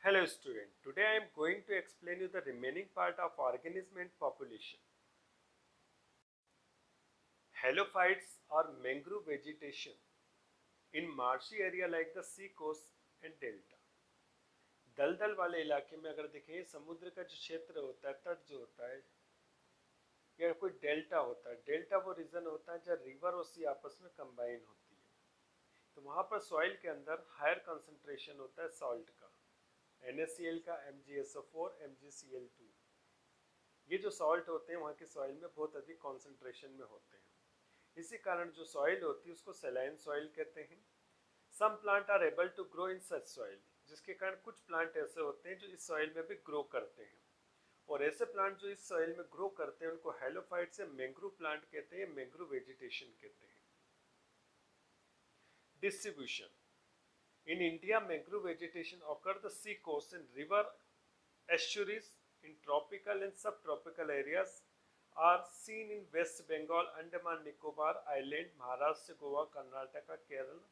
Hello student, today I am going to explain you the remaining part of organism and population. Halophytes are mangrove vegetation in marshy area like the sea coast and delta. दलदल वाले इलाके में अगर देखें समुद्र का जो क्षेत्र होता है, तट जो होता है या कोई डेल्टा होता है, डेल्टा वो रीजन होता है जहाँ रिवर और सी आपस में कंबाइन होती है, तो वहाँ पर सॉइल के अंदर हायर कंसंट्रेशन होता है सॉल्ट का, NaCl का, MgSO4, MgCl2। ये जो सॉल्ट होते हैं वहाँ के सॉइल में बहुत अधिक कॉन्सेंट्रेशन में होते हैं। इसी कारण जो सॉइल होती है उसको सैलाइन सॉइल कहते हैं। Some plant are able to grow in such soil, जिसके कारण कुछ प्लांट ऐसे होते हैं जो इस सॉइल में भी ग्रो करते हैं, और ऐसे प्लांट जो इस सॉइल में ग्रो करते हैं उनको हेलोफाइट से मैंग्रोव प्लांट कहते हैं, मैंग्रोव वेजिटेशन कहते हैं। Distribution in India, mangrove vegetation occur the sea coast and river estuaries in tropical and subtropical areas are seen in West Bengal, Andaman Nicobar Island, Maharashtra, Goa, Karnataka, Kerala,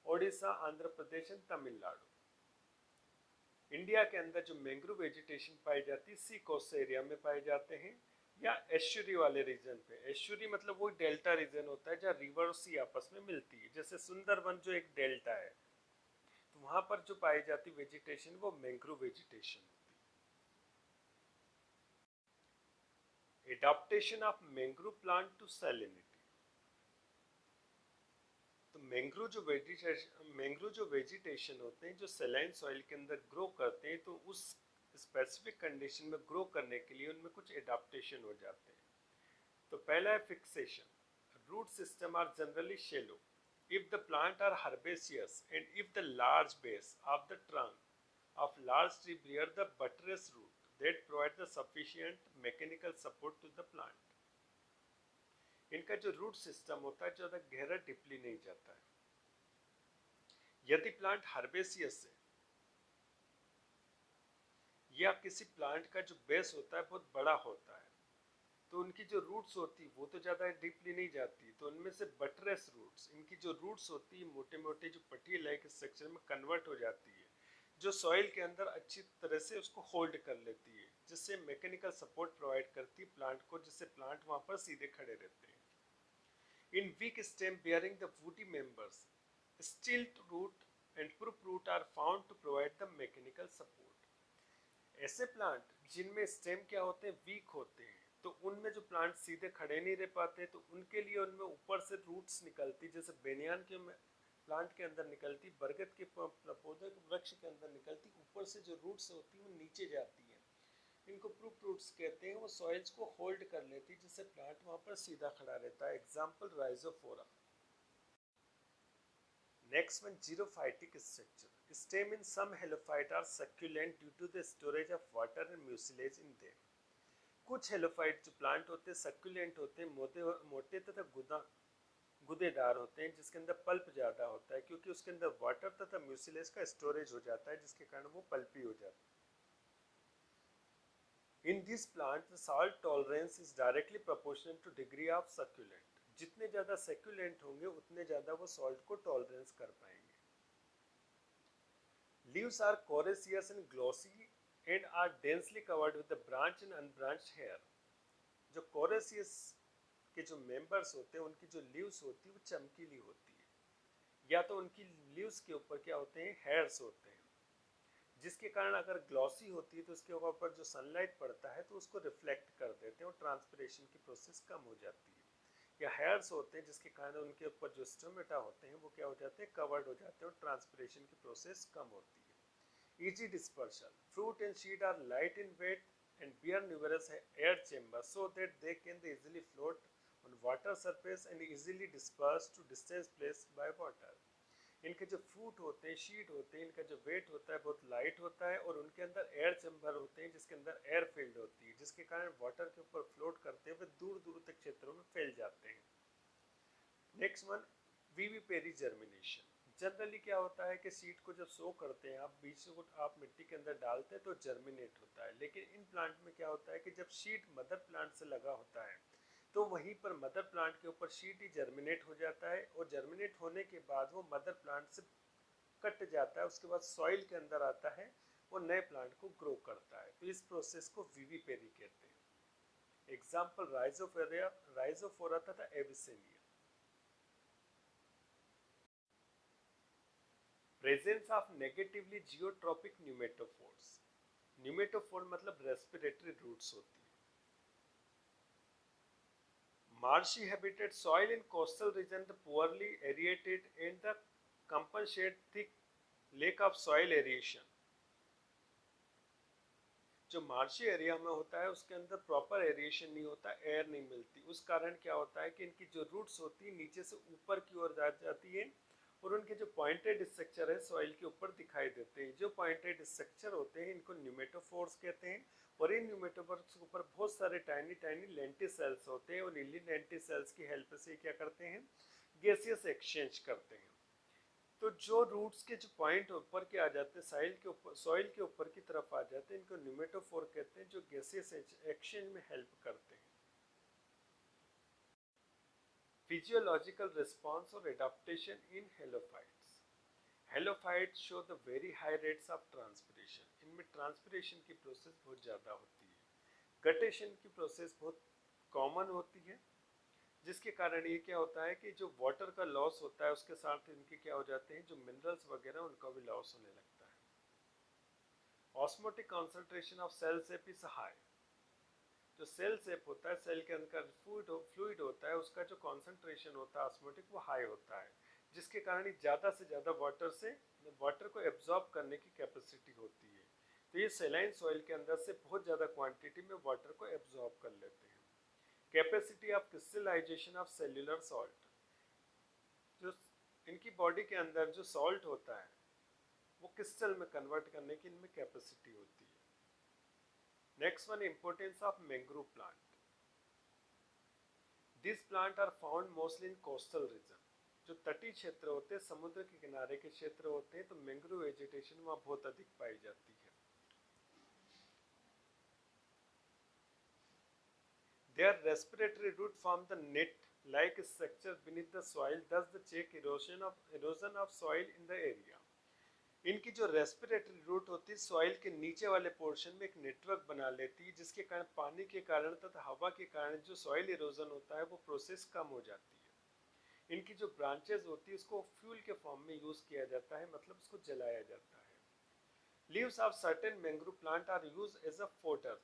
Odisha, Andhra Pradesh and Tamil Nadu. India के अंदर जो mangrove vegetation पाई जाती है सी coast area में पाए जाते हैं या एस्चुरी वाले रीजन पे। एस्चुरी मतलब वो डेल्टा रीजन होता है जहाँ रिवर और सी आपस में मिलती है, जैसे सुंदरवन जो एक डेल्टा है, तो वहां पर जो पाई जाती वेजिटेशन वो mangrove vegetation. Adaptation of mangrove plant to salinity. तो मैंग्रोव जो वेजिटेशन होते हैं जो सैलाइन सॉइल के अंदर ग्रो करते हैं, तो उस स्पेसिफिक कंडीशन में ग्रो करने के लिए उनमें कुछ एडाप्टेशन हो जाते हैं। तो पहला है fixation. Root system are generally shallow if the plant are herbaceous and if the large base of the trunk of large tree bear the buttress root that provide the sufficient mechanical support to the plant। इनका जो root system होता है ज़्यादा गहरा deeply नहीं जाता है। यदि प्लांट हर्बेसियस है या किसी प्लांट का जो बेस होता है बहुत बड़ा होता है, तो उनकी जो रूट्स होती है वो तो ज़्यादा डीपली नहीं जाती, तो उनमें से बटरेस रूट्स, इनकी जो रूट्स होती है मोटे मोटे जो पट्टी लाइक स्ट्रक्चर में कन्वर्ट हो जाती है, जो सॉइल के अंदर अच्छी तरह से उसको होल्ड कर लेती है, जिससे मैकेनिकल सपोर्ट प्रोवाइड करती है प्लांट को, जिससे प्लांट वहाँ पर सीधे खड़े रहते हैं। In weak stem bearing the woody members, stilt root and prop root are found to provide the mechanical support। ऐसे प्लांट जिनमें स्टेम क्या होते हैं, वीक होते हैं, तो उनमें जो प्लांट सीधे खड़े नहीं रह पाते, तो उनके लिए उनमें ऊपर से रूट्स निकलती, जैसे बेनियान के प्लांट के अंदर निकलती, बरगद के पौधे वृक्ष के अंदर निकलती, ऊपर से जो रूट्स होती है वो नीचे जाती है, इनको प्रूफ रूट्स कहते हैं। वो सॉइल्स को होल्ड कर लेती, जिससे प्लांट वहाँ पर सीधा खड़ा रहता है। Example rhizophora. Next one, xerophytic structure. Stem in some halophyte are succulent due to the storage of water and mucilage in them. कुछ हेलोफाइट जो प्लांट होते हैं सक्यूलेंट होते हैं, मोटे तथा गुदेदार होते हैं, जिसके अंदर पल्प ज़्यादा होता है, क्योंकि उसके अंदर वाटर तथा म्यूसिलेज का स्टोरेज हो जाता है, जिसके कारण वो पल्पी हो जाता है। In this plant, the salt tolerance is directly proportional to degree of succulent। जितने ज़्यादा सैक्यूलेंट होंगे उतने ज़्यादा वो सॉल्ट को टॉलरेंस कर पाएंगे। Leaves are coriaceous and glossy and are densely covered with the branch and unbranched hair। जो coriaceous के जो मेंबर्स होते हैं उनकी जो लीव्स होती है वो चमकीली होती है, या तो उनकी लीव्स के ऊपर क्या होते हैं, हेयर्स होते हैं, जिसके कारण अगर ग्लॉसी होती है तो उसके ऊपर जो सनलाइट पड़ता है तो उसको रिफ्लेक्ट कर देते हैं और ट्रांसपिरेशन की प्रोसेस कम हो जाती है। या हेयर्स होते हैं जिसके कारण उनके ऊपर जो स्टोमेटा होते हैं वो क्या हो जाते हैं, कवर्ड हो जाते हैं और ट्रांसपिरेशन की प्रोसेस कम होती है। Easy dispersal. Fruit and seed are light in weight and bear numerous air chamber so that they can easily float on water surface and easily disperse to distance place by water. इनके जो fruit होते हैं, sheet होते हैं, इनका जो wait होता है बहुत लाइट होता है, और उनके अंदर एयर चैम्बर होते हैं जिसके अंदर एयर फील्ड होती है, जिसके कारण वाटर के ऊपर फ्लोट करते हुए दूर दूर तक क्षेत्रों में फैल जाते हैं। Next one, vivipary germination. Generally क्या होता है कि सीड को जब सो करते हैं आप, बीज को आप मिट्टी के अंदर डालते हैं तो जर्मिनेट होता है, लेकिन इन प्लांट में क्या होता है कि जब सीड मदर प्लांट से लगा होता है तो वहीं पर मदर प्लांट के ऊपर सीड ही जर्मिनेट हो जाता है, और जर्मिनेट होने के बाद वो मदर प्लांट से कट जाता है, उसके बाद सॉइल के अंदर आता है वो नए प्लांट को ग्रो करता है। तो इस प्रोसेस को विविपेरी कहते हैं। एग्जाम्पल राइजोफोरा तथा Avicennia. Presence of negatively geotropic pneumatophores. Pneumatophore मतलब रेस्पिरेटरी रूट्स होती है। Marshy habitat soil in coastal region the poorly aerated and the compensate thick lack of soil aeration। जो मार्शी एरिया में होता है उसके अंदर प्रॉपर एरिएशन नहीं होता, एयर नहीं मिलती। उस कारण क्या होता है कि इनकी जो रूट्स होती है नीचे से ऊपर की ओर जा जाती है और उनके जो पॉइंटेड स्ट्रक्चर है सॉइल के ऊपर दिखाई देते हैं। जो पॉइंटेड स्ट्रक्चर होते हैं इनको न्यूमेटोफोर्स कहते हैं और इन न्यूमेटोफोर्स के ऊपर बहुत सारे टाइनी टाइनी लेंटिस सेल्स होते हैं और इन लेंटिस सेल्स की हेल्प से क्या करते हैं, गैसियस एक्सचेंज करते हैं। तो जो रूट्स के जो पॉइंट ऊपर के आ जाते हैं सॉइल के ऊपर की तरफ आ जाते हैं, इनको न्यूमेटोफोर कहते हैं, जो गैसियस एक्सचेंज में हेल्प करते हैं। फिजियोलॉजिकल रिस्पॉन्स और adaptation in halophytes. Halophytes show the very high rates of transpiration. इनमें ट्रांसपिरेशन की प्रोसेस बहुत ज़्यादा होती है। गटेशन की प्रोसेस बहुत कॉमन होती है, जिसके कारण ये क्या होता है कि जो वाटर का लॉस होता है उसके साथ इनके क्या हो जाते हैं, जो मिनरल्स वगैरह उनका भी लॉस होने लगता है। Osmotic concentration of cell sap is high. जो सेल सेप होता है, सेल के अंदर फ्लूइड होता है, उसका जो कॉन्सेंट्रेशन होता है ऑस्मोटिक वो हाई होता है, जिसके कारण ज़्यादा से ज़्यादा वाटर को एब्जॉर्ब करने की कैपेसिटी होती है। तो ये सेलाइन सॉइल के अंदर से बहुत ज़्यादा क्वांटिटी में वाटर को एब्जॉर्ब कर लेते हैं। Capacity of crystallization of cellular salt. जो इनकी बॉडी के अंदर जो सॉल्ट होता है वो क्रिस्टल में कन्वर्ट करने की इनमें कैपेसिटी होती है। Next one, importance of mangrove plant. This plant are found mostly in coastal region. जो तटीय क्षेत्र होते हैं, समुद्र के किनारे के क्षेत्र होते हैं, तो मैंग्रोव वेजिटेशन वहाँ बहुत अधिक पाई जाती है। Their respiratory root form the net-like structure beneath the soil, thus the check erosion of soil in the area। इनकी जो रेस्पिरेटरी रूट होती है सॉइल के नीचे वाले पोर्शन में एक नेटवर्क बना लेती है, जिसके कारण पानी के कारण तथा हवा के कारण जो सॉइल इरोजन होता है वो प्रोसेस कम हो जाती है। इनकी जो ब्रांचेस होती है उसको फ्यूल के फॉर्म में यूज किया जाता है, मतलब उसको जलाया जाता है। Leaves of certain mangrove plant are use as a fodder.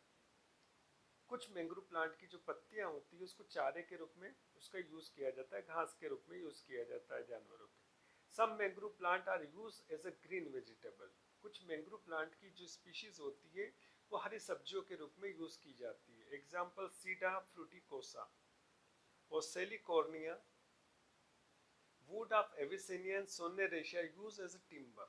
कुछ मैंग्रोव प्लांट की जो पत्तियां होती है उसको चारे के रूप में उसका यूज किया जाता है, घास के रूप में यूज किया जाता है जानवरों के। Some mangrove plant are use as a green vegetable. कुछ मैंग्रोव प्लांट की जो स्पीशीज होती है वो हरी सब्जियों के रूप में यूज की जाती है। Example suaeda fruticosa, salicornia. Wood of avicennia and sonneratia use as a timber.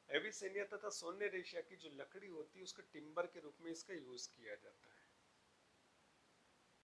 Avicennia तथा सोनेरेशिया की जो लकड़ी होती है उसके टिम्बर के रूप में इसका यूज किया जाता है।